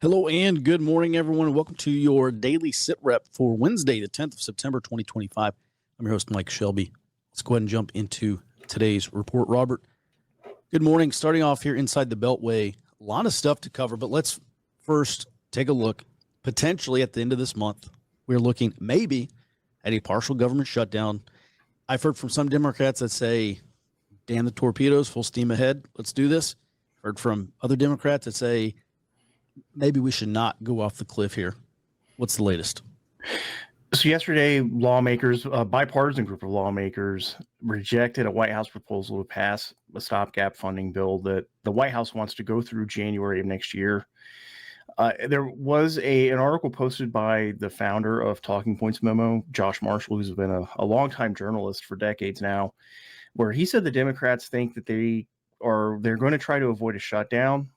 Hello and good morning, everyone. Welcome to your daily sit rep for Wednesday, the 10th of September, 2025. I'm your host, Mike Shelby. Let's go ahead and jump into today's report. Robert, good morning. Starting off here inside the Beltway, a lot of stuff to cover, but let's first take a look. Potentially at the end of this month, we're looking maybe at a partial government shutdown. I've heard from some Democrats that say, damn the torpedoes, full steam ahead. Let's do this. Heard from other Democrats that say, maybe we should not go off the cliff here. What's the latest? So yesterday, lawmakers, a bipartisan group of lawmakers, rejected a White House proposal to pass a stopgap funding bill that the White House wants to go through January of next year. There was an article posted by the founder of Talking Points Memo, Josh Marshall, who's been a longtime journalist for decades now, where he said the Democrats think that they're going to try to avoid a shutdown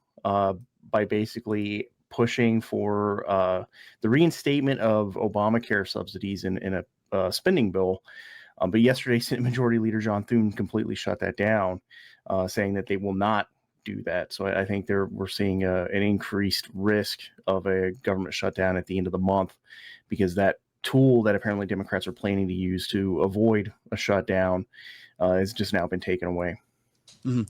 by basically pushing for the reinstatement of Obamacare subsidies in a spending bill. But yesterday, Senate Majority Leader John Thune completely shut that down, saying that they will not do that. So I think we're seeing an increased risk of a government shutdown at the end of the month, because that tool that apparently Democrats are planning to use to avoid a shutdown has just now been taken away. Mm-hmm.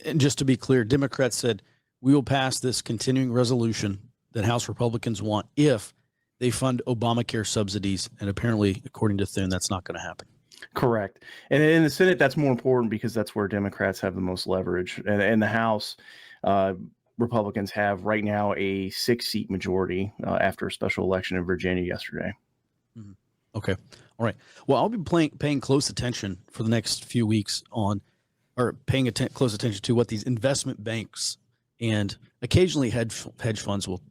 And just to be clear, Democrats said we will pass this continuing resolution that House Republicans want if they fund Obamacare subsidies. And apparently, according to Thune, that's not going to happen. Correct. And in the Senate, that's more important because that's where Democrats have the most leverage. And in the House, Republicans have right now a 6-seat majority after a special election in Virginia yesterday. Mm-hmm. Okay. All right. Well, I'll be paying close attention for the next few weeks paying close attention to what these investment banks and occasionally hedge funds will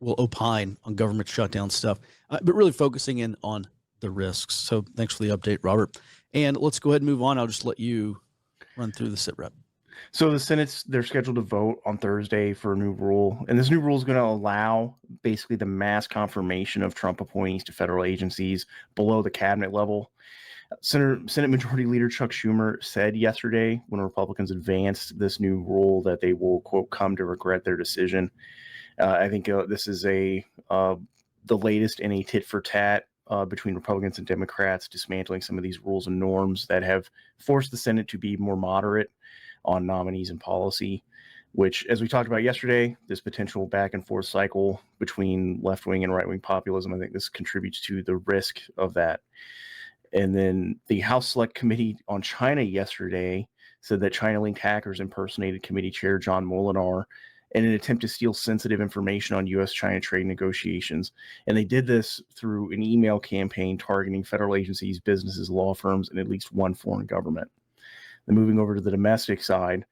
opine on government shutdown stuff, but really focusing in on the risks. So thanks for the update, Robert. And let's go ahead and move on. I'll just let you run through the sit rep. So the they're scheduled to vote on Thursday for a new rule. And this new rule is going to allow basically the mass confirmation of Trump appointees to federal agencies below the cabinet level. Senate Majority Leader Chuck Schumer said yesterday, when Republicans advanced this new rule, that they will, quote, come to regret their decision. I think this is the latest in a tit for tat between Republicans and Democrats, dismantling some of these rules and norms that have forced the Senate to be more moderate on nominees and policy, which, as we talked about yesterday, this potential back and forth cycle between left-wing and right-wing populism, I think this contributes to the risk of that. And then the House Select Committee on China yesterday said that China-linked hackers impersonated committee chair John Molinar in an attempt to steal sensitive information on U.S.-China trade negotiations. And they did this through an email campaign targeting federal agencies, businesses, law firms, and at least one foreign government. Then moving over to the domestic side,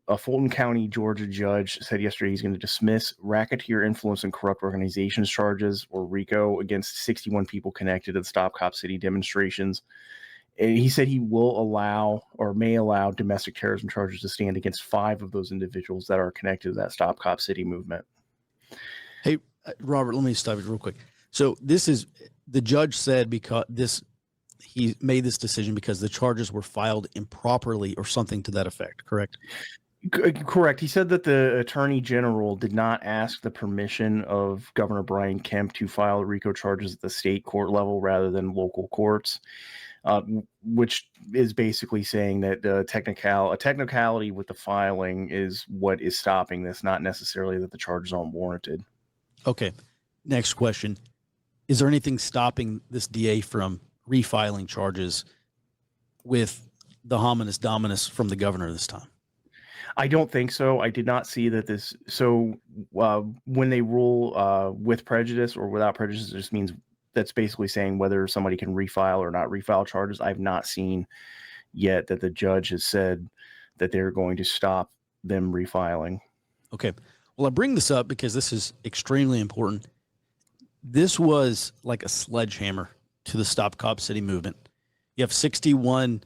a Fulton County, Georgia judge said yesterday he's going to dismiss racketeer influence and corrupt organizations charges, or RICO, against 61 people connected to the Stop Cop City demonstrations. And he said he will allow, or may allow, domestic terrorism charges to stand against 5 of those individuals that are connected to that Stop Cop City movement. Hey, Robert, let me stop you real quick. So the judge said he made this decision because the charges were filed improperly or something to that effect, correct? Correct. He said that the Attorney General did not ask the permission of Governor Brian Kemp to file RICO charges at the state court level rather than local courts, which is basically saying that a technicality with the filing is what is stopping this, not necessarily that the charges aren't warranted. Okay. Next question. Is there anything stopping this DA from refiling charges with the hominis dominus from the governor this time? I don't think so. I did not see that this. So when they rule with prejudice or without prejudice, it just means that's basically saying whether somebody can refile or not refile charges. I've not seen yet that the judge has said that they're going to stop them refiling. Okay. Well, I bring this up because this is extremely important. This was like a sledgehammer to the Stop Cop City movement. You have 61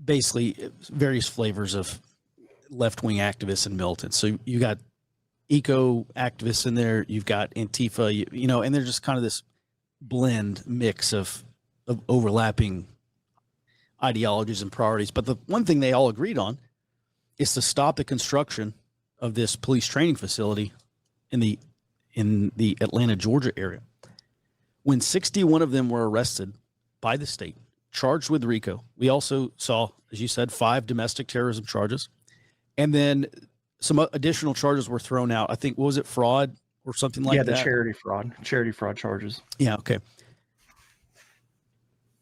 basically various flavors of left-wing activists in Milton. So you got eco activists in there, you've got Antifa, and they're just kind of this blend mix of overlapping ideologies and priorities. But the one thing they all agreed on is to stop the construction of this police training facility in the Atlanta, Georgia area. When 61 of them were arrested by the state, charged with RICO, we also saw, as you said, 5 domestic terrorism charges. And then some additional charges were thrown out. I think, what was it, fraud or something like that? Yeah, the charity fraud charges. Yeah, okay.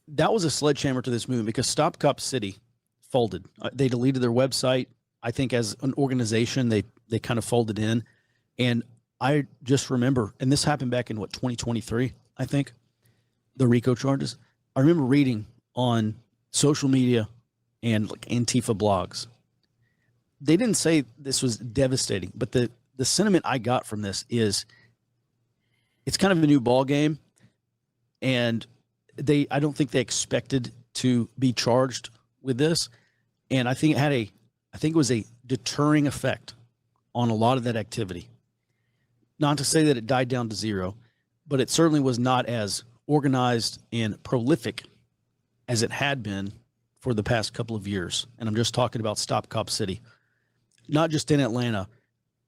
That was a sledgehammer to this movement because Stop Cop City folded. They deleted their website. I think as an organization, they kind of folded in. And I just remember, and this happened back in 2023, I think, the RICO charges. I remember reading on social media and like Antifa blogs. They didn't say this was devastating, but the sentiment I got from this is it's kind of a new ball game, and I don't think they expected to be charged with this, and I think it was a deterring effect on a lot of that activity. Not to say that it died down to zero, but it certainly was not as organized and prolific as it had been for the past couple of years. And I'm just talking about Stop Cop City, not just in Atlanta,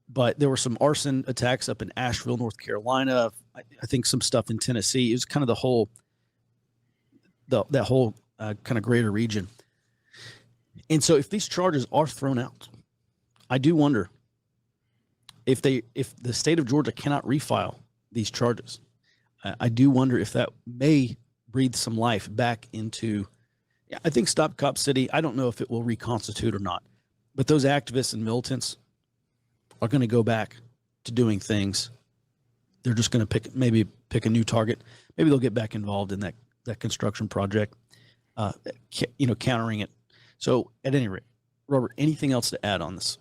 but there were some arson attacks up in Asheville, North Carolina. I think some stuff in Tennessee. It was kind of that whole kind of greater region. And so if these charges are thrown out, I do wonder if the state of Georgia cannot refile these charges. I do wonder if that may breathe some life back into, I think Stop Cop City, I don't know if it will reconstitute or not, but those activists and militants are going to go back to doing things. They're just going to pick a new target. Maybe they'll get back involved in that construction project, countering it. So at any rate, Robert, anything else to add on this?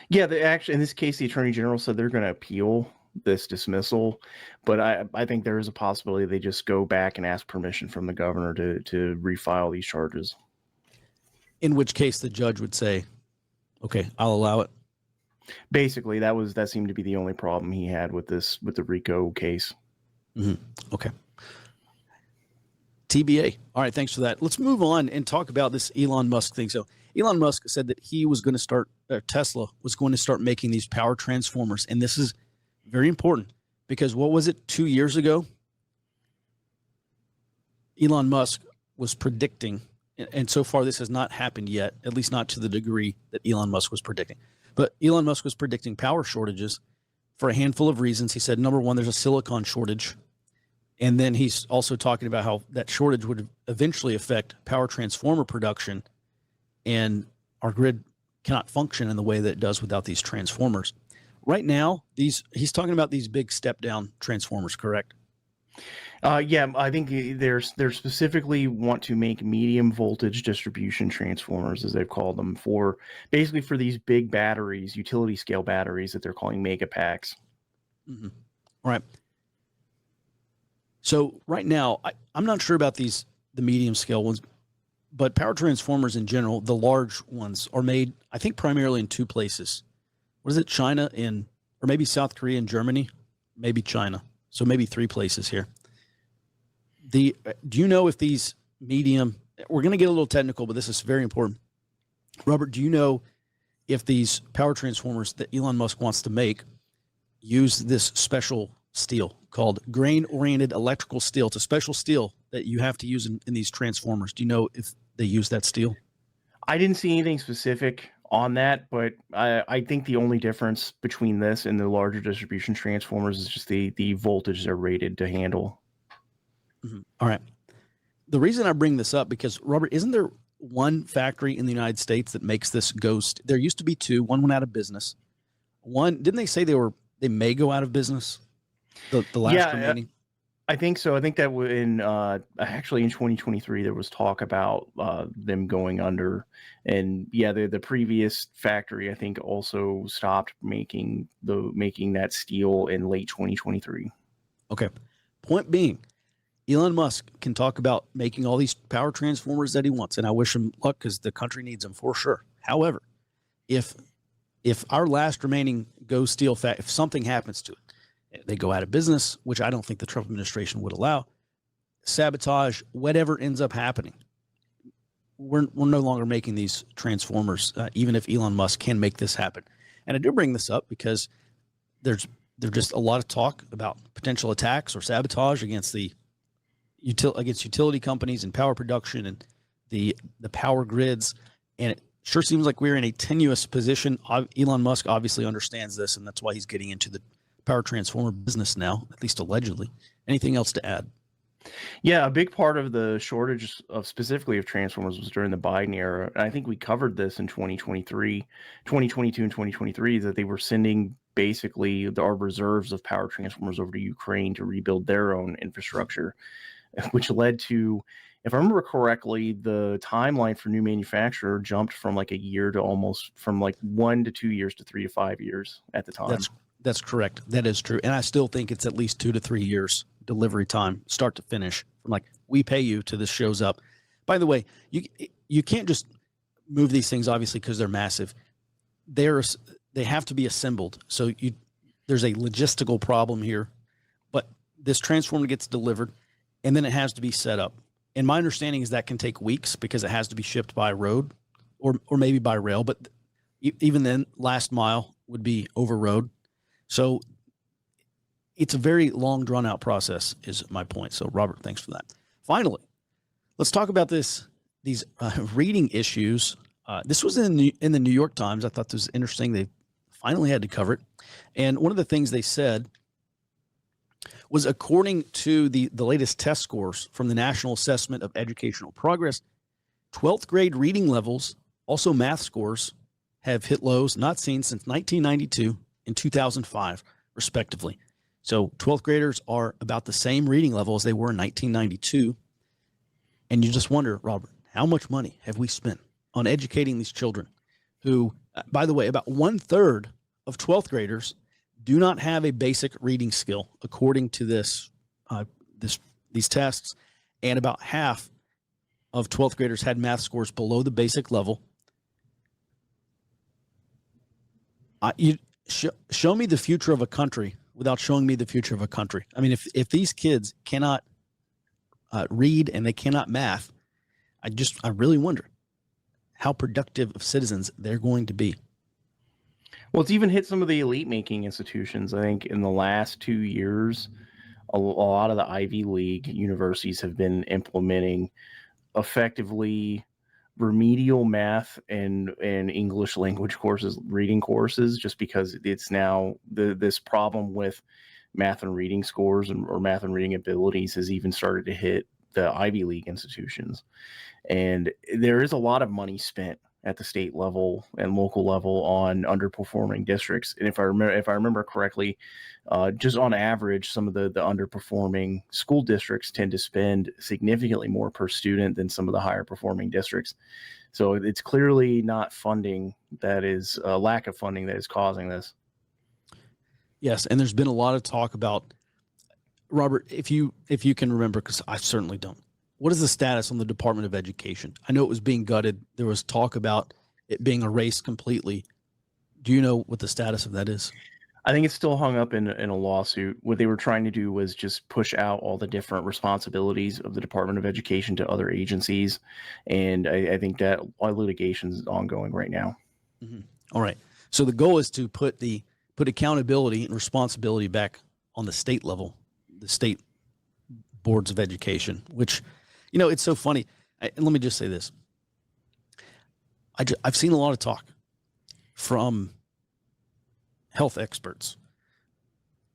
Yeah, in this case, the Attorney General said they're going to appeal this dismissal, but I think there is a possibility they just go back and ask permission from the governor to refile these charges. In which case the judge would say, okay, I'll allow it. Basically, that seemed to be the only problem he had with the RICO case. Mm-hmm. Okay. TBA. All right, thanks for that. Let's move on and talk about this Elon Musk thing. So Elon Musk said that he was going to start, Tesla was going to start making these power transformers. And this is very important because what was it, 2 years ago? Elon Musk was predicting, and so far this has not happened yet, at least not to the degree that Elon Musk was predicting. But Elon Musk was predicting power shortages for a handful of reasons. He said, number one, there's a silicon shortage. And then he's also talking about how that shortage would eventually affect power transformer production, and our grid cannot function in the way that it does without these transformers. Right now, he's talking about these big step-down transformers, correct? Yeah, I think they're specifically want to make medium voltage distribution transformers, as they've called them, for these big batteries, utility scale batteries that they're calling mega packs. Mm-hmm. All right. So right now, I'm not sure about the medium scale ones, but power transformers in general, the large ones, are made, I think, primarily in 2 places. What is it, China or maybe South Korea and Germany? Maybe China. So maybe 3 places here. Do you know if these medium, we're going to get a little technical, but this is very important. Robert, do you know if these power transformers that Elon Musk wants to make use this special steel called grain-oriented electrical steel? It's a special steel that you have to use in these transformers. Do you know if they use that steel? I didn't see anything specific on that, but I think the only difference between this and the larger distribution transformers is just the voltage they're rated to handle. Mm-hmm. All right. The reason I bring this up, because Robert, isn't there one factory in the United States that makes this ghost? There used to be 2. One went out of business. One, didn't they say they may go out of business? The last remaining. I think so. I think that actually in 2023 there was talk about them going under, and the previous factory I think also stopped making that steel in late 2023. Okay. Point being, Elon Musk can talk about making all these power transformers that he wants, and I wish him luck because the country needs them for sure. However, if our last remaining Go Steel if something happens to it, they go out of business, which I don't think the Trump administration would allow, sabotage, whatever ends up happening, we're no longer making these transformers, even if Elon Musk can make this happen. And I do bring this up because there's just a lot of talk about potential attacks or sabotage against against utility companies and power production and the power grids. And it sure seems like we're in a tenuous position. Elon Musk obviously understands this, and that's why he's getting into the power transformer business now, at least allegedly. Anything else to add? Yeah, a big part of the shortage of specifically of transformers was during the Biden era. And I think we covered this in 2022 and 2023, that they were sending basically our reserves of power transformers over to Ukraine to rebuild their own infrastructure, which led to, if I remember correctly, the timeline for new manufacturer jumped from like a year to almost from like 1 to 2 years to 3 to 5 years at the time. That's correct. That is true. And I still think it's at least 2 to 3 years delivery time, start to finish, from like we pay you to this shows up. By the way, you can't just move these things, obviously, because they're massive. They have to be assembled. So there's a logistical problem here. But this transformer gets delivered, and then it has to be set up. And my understanding is that can take weeks because it has to be shipped by road or maybe by rail. But even then, last mile would be over road. So it's a very long, drawn-out process, is my point. So, Robert, thanks for that. Finally, let's talk about these reading issues. This was in the New York Times. I thought this was interesting. They finally had to cover it. And one of the things they said was, according to the latest test scores from the National Assessment of Educational Progress, 12th grade reading levels, also math scores, have hit lows not seen since 1992 and 2005, respectively. So 12th graders are about the same reading level as they were in 1992. And you just wonder, Robert, how much money have we spent on educating these children who, by the way, about 1/3 of 12th graders do not have a basic reading skill, according to these tests. And about half of 12th graders had math scores below the basic level. Show me the future of a country without showing me the future of a country. I mean, if these kids cannot read and they cannot math, I really wonder how productive of citizens they're going to be. Well, it's even hit some of the elite making institutions. I think in the last 2 years, a lot of the Ivy League universities have been implementing effectively remedial math and English language courses, reading courses, just because it's now this problem with math and reading scores or math and reading abilities has even started to hit the Ivy League institutions. And there is a lot of money spent at the state level and local level on underperforming districts. And if I remember correctly, just on average, some of the underperforming school districts tend to spend significantly more per student than some of the higher performing districts. So it's clearly not funding that is a lack of funding that is causing this. Yes, and there's been a lot of talk about, Robert, if you can remember, because I certainly don't. What is the status on the Department of Education? I know it was being gutted. There was talk about it being erased completely. Do you know what the status of that is? I think it's still hung up in a lawsuit. What they were trying to do was just push out all the different responsibilities of the Department of Education to other agencies. And I think that litigation is ongoing right now. Mm-hmm. All right. So the goal is to put accountability and responsibility back on the state level, the state boards of education, which, it's so funny. And let me just say this. I've seen a lot of talk from health experts,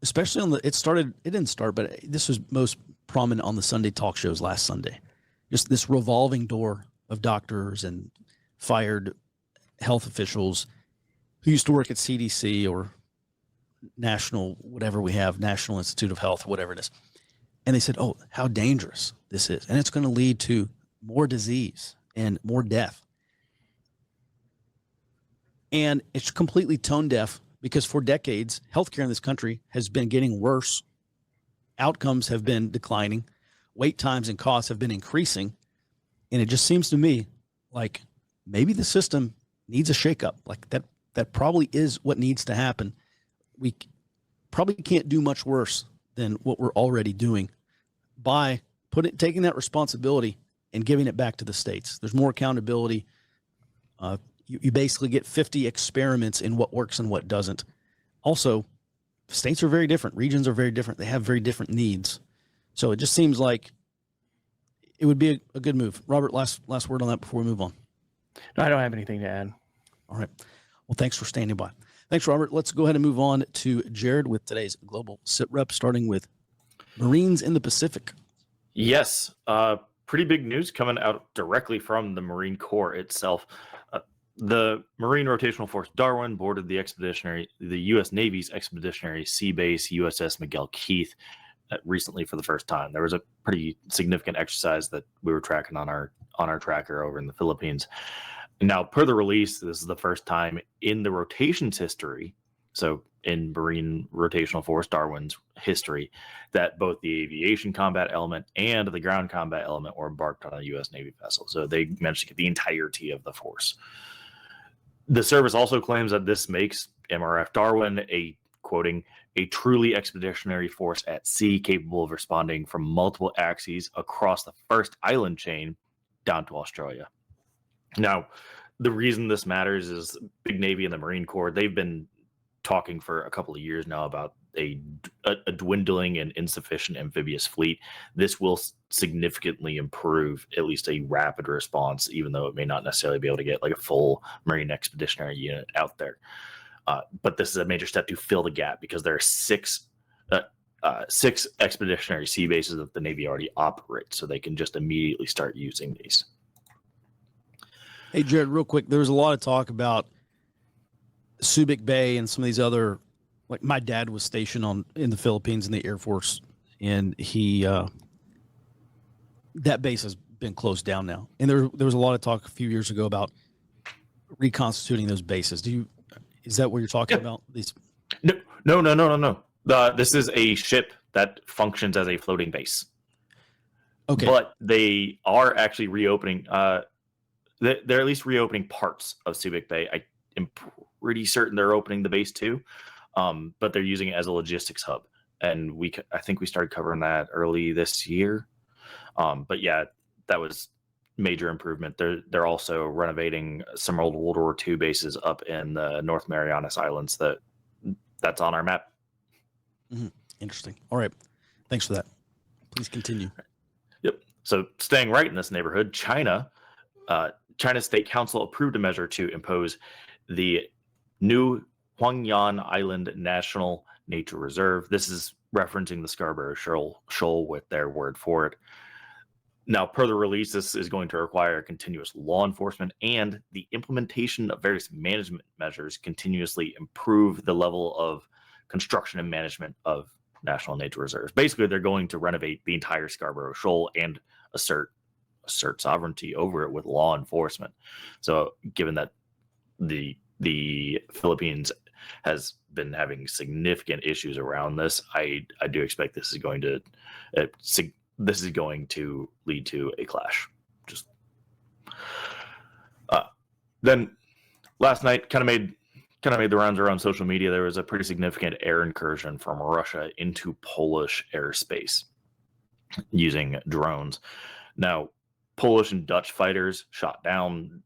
especially on it didn't start, but this was most prominent on the Sunday talk shows last Sunday. Just this revolving door of doctors and fired health officials who used to work at CDC or National Institute of Health, whatever it is. And they said, oh, how dangerous this is. And it's going to lead to more disease and more death. And it's completely tone deaf because for decades, healthcare in this country has been getting worse. Outcomes have been declining. Wait times and costs have been increasing. And it just seems to me like maybe the system needs a shakeup. Like that probably is what needs to happen. We probably can't do much worse than what we're already doing by taking that responsibility and giving it back to the states. There's more accountability. You basically get 50 experiments in what works and what doesn't. Also, states are very different. Regions are very different. They have very different needs. So it just seems like it would be a good move. Robert, last word on that before we move on. No, I don't have anything to add. All right. Well, thanks for standing by. Thanks, Robert. Let's go ahead and move on to Jared with today's Global Sit Rep, starting with Marines in the Pacific. Yes. Pretty big news coming out directly from the Marine Corps itself. The Marine Rotational Force Darwin boarded the U.S. Navy's Expeditionary Sea Base USS Miguel Keith recently for the first time. There was a pretty significant exercise that we were tracking on our tracker over in the Philippines. Now, per the release, this is the first time in the rotation's history, so in Marine Rotational Force Darwin's history, that both the aviation combat element and the ground combat element were embarked on a U.S. Navy vessel. So they managed to get the entirety of the force. The service also claims that this makes MRF Darwin a truly expeditionary force at sea, capable of responding from multiple axes across the first island chain down to Australia. Now, the reason this matters is Big Navy and the Marine Corps, they've been talking for a couple of years now about a dwindling and insufficient amphibious fleet. This will significantly improve at least a rapid response, even though it may not necessarily be able to get like a full Marine Expeditionary Unit out there. But this is a major step to fill the gap, because there are six expeditionary sea bases that the Navy already operates, so they can just immediately start using these. Hey, Jared, real quick, there was a lot of talk about Subic Bay and some of these other, like my dad was stationed in the Philippines in the Air Force, and that base has been closed down now. And there was a lot of talk a few years ago about reconstituting those bases. Is that what you're talking about? These? No. This is a ship that functions as a floating base. Okay. But they are actually reopening. They're at least reopening parts of Subic Bay. I am pretty certain they're opening the base too, but they're using it as a logistics hub. And I think we started covering that early this year. But yeah, that was major improvement. They're also renovating some old World War II bases up in the North Marianas Islands that's on our map. Mm-hmm. Interesting. All right. Thanks for that. Please continue. Yep. So staying right in this neighborhood, China's State Council approved a measure to impose the new Huangyan Island National Nature Reserve. This is referencing the Scarborough Shoal with their word for it. Now, per the release, this is going to require continuous law enforcement and the implementation of various management measures continuously improve the level of construction and management of national nature reserves. Basically, they're going to renovate the entire Scarborough Shoal and assert sovereignty over it with law enforcement. So given that the Philippines has been having significant issues around this, I do expect this is going to lead to a clash. Then last night kind of made the rounds around social media. There was a pretty significant air incursion from Russia into Polish airspace using drones. Now, Polish and Dutch fighters shot down,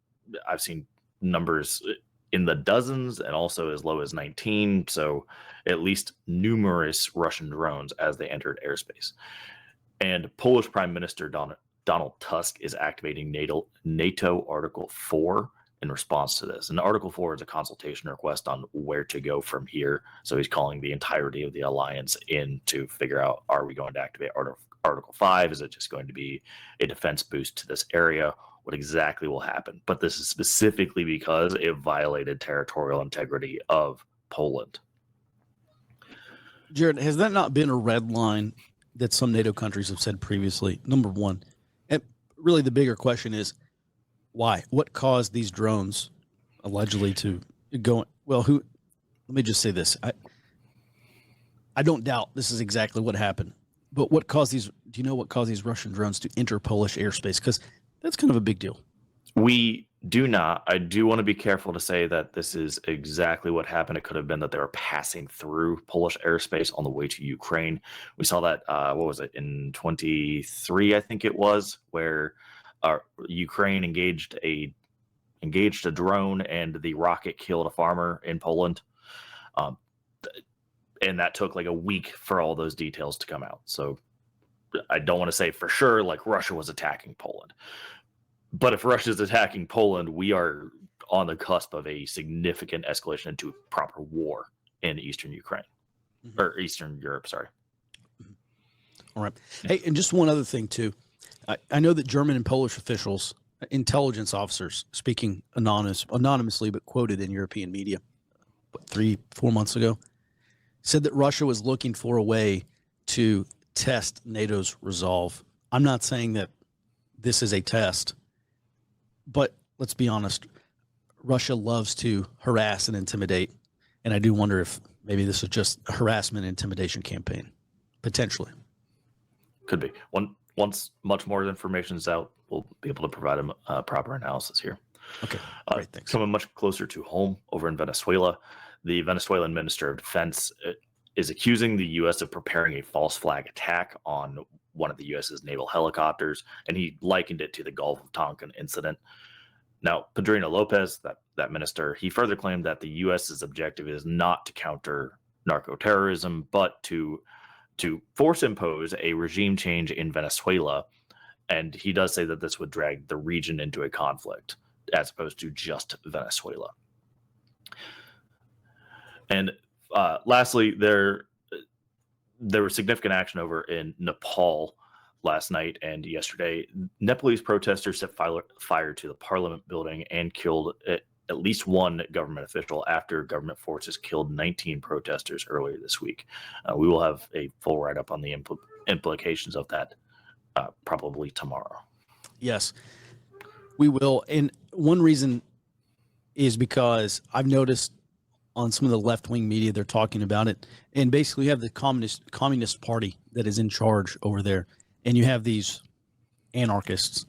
I've seen numbers in the dozens and also as low as 19. So at least numerous Russian drones as they entered airspace. And Polish Prime Minister Donald Tusk is activating NATO Article 4 in response to this. And Article 4 is a consultation request on where to go from here. So he's calling the entirety of the alliance in to figure out, are we going to activate Article 5? Is it just going to be a defense boost to this area? What exactly will happen? But this is specifically because it violated territorial integrity of Poland. Jared, has that not been a red line that some NATO countries have said previously? Number one. And really the bigger question is, why? What caused these drones allegedly to go? Well, let me just say this. I don't doubt this is exactly what happened. But what caused these? Do you know what caused these Russian drones to enter Polish airspace? Because that's kind of a big deal. We do not. I do want to be careful to say that this is exactly what happened. It could have been that they were passing through Polish airspace on the way to Ukraine. We saw that, what was it, in 23, I think it was, where Ukraine engaged a engaged a drone, and the rocket killed a farmer in Poland. And that took like a week for all those details to come out. So I don't want to say for sure like Russia was attacking Poland. But if Russia's attacking Poland, we are on the cusp of a significant escalation into proper war in Eastern Ukraine. Or Eastern Europe, sorry. All right. Hey, and just one other thing, too. I know that German and Polish officials, intelligence officers, speaking anonymously but quoted in European media, 3-4 months ago, said that Russia was looking for a way to test NATO's resolve. I'm not saying that this is a test, but let's be honest, Russia loves to harass and intimidate, and I do wonder if maybe this is just a harassment intimidation campaign, potentially. Could be. Once much more information is out, we'll be able to provide a proper analysis here. Okay, great, thanks. Coming much closer to home over in Venezuela, the Venezuelan Minister of Defense is accusing the U.S. of preparing a false flag attack on one of the U.S.'s naval helicopters, and he likened it to the Gulf of Tonkin incident. Now, Pedrino Lopez, that minister, he further claimed that the U.S.'s objective is not to counter narco-terrorism, but to force impose a regime change in Venezuela. And he does say that this would drag the region into a conflict as opposed to just Venezuela. And lastly, there was significant action over in Nepal last night and yesterday. Nepalese protesters set fire to the parliament building and killed at least one government official after government forces killed 19 protesters earlier this week. We will have a full write-up on the implications of that probably tomorrow. Yes, we will. And one reason is because I've noticed on some of the left-wing media, they're talking about it. And basically you have the Communist Party that is in charge over there. And you have these anarchists,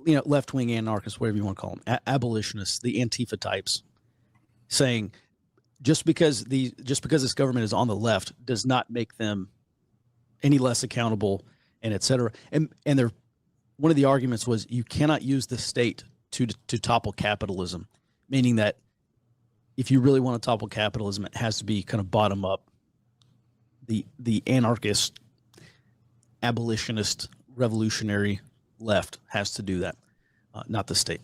left-wing anarchists, whatever you want to call them, abolitionists, the Antifa types, saying just because this government is on the left does not make them any less accountable, and et cetera. And they're, one of the arguments was you cannot use the state to topple capitalism, meaning that if you really want to topple capitalism, it has to be kind of bottom up. The anarchist, abolitionist, revolutionary left has to do that, not the state.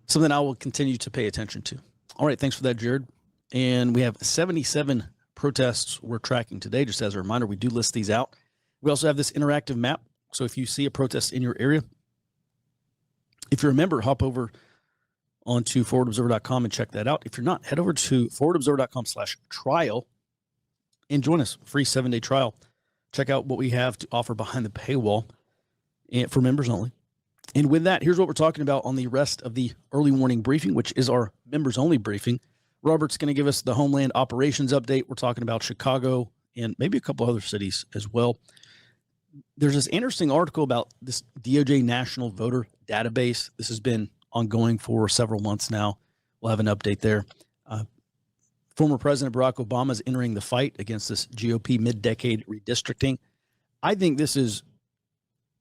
Something I will continue to pay attention to. All right, thanks for that, Jared. And we have 77 protests we're tracking today. Just as a reminder, we do list these out. We also have this interactive map. So if you see a protest in your area, if you're a member, hop over onto forwardobserver.com and check that out. If you're not, head over to forwardobserver.com/trial and join us. Free 7-day trial. Check out what we have to offer behind the paywall and for members only. And with that, here's what we're talking about on the rest of the early warning briefing, which is our members only briefing. Robert's going to give us the Homeland Operations update. We're talking about Chicago and maybe a couple other cities as well. There's this interesting article about this DOJ National Voter Database. This has been ongoing for several months now. We'll have an update there. Former President Barack Obama is entering the fight against this GOP mid-decade redistricting. I think this is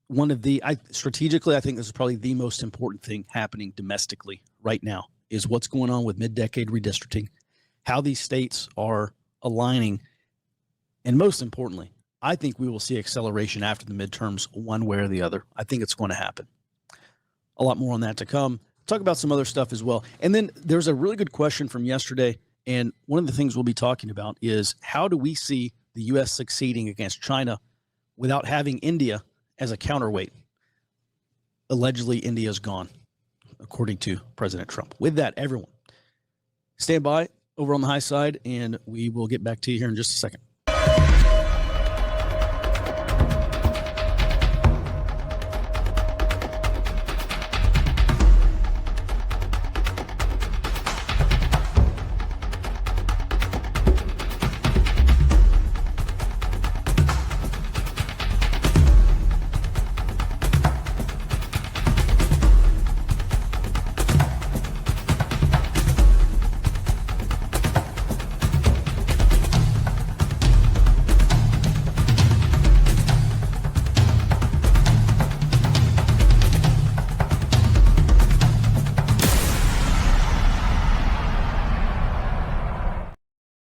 one of the, strategically, I think this is probably the most important thing happening domestically right now is what's going on with mid-decade redistricting, how these states are aligning, and most importantly, I think we will see acceleration after the midterms one way or the other. I think it's going to happen. A lot more on that to come. Talk about some other stuff as well. And then there's a really good question from yesterday, and one of the things we'll be talking about is how do we see the U.S. succeeding against China without having India as a counterweight? Allegedly, India's gone, according to President Trump. With that, everyone, stand by over on the high side, and we will get back to you here in just a second.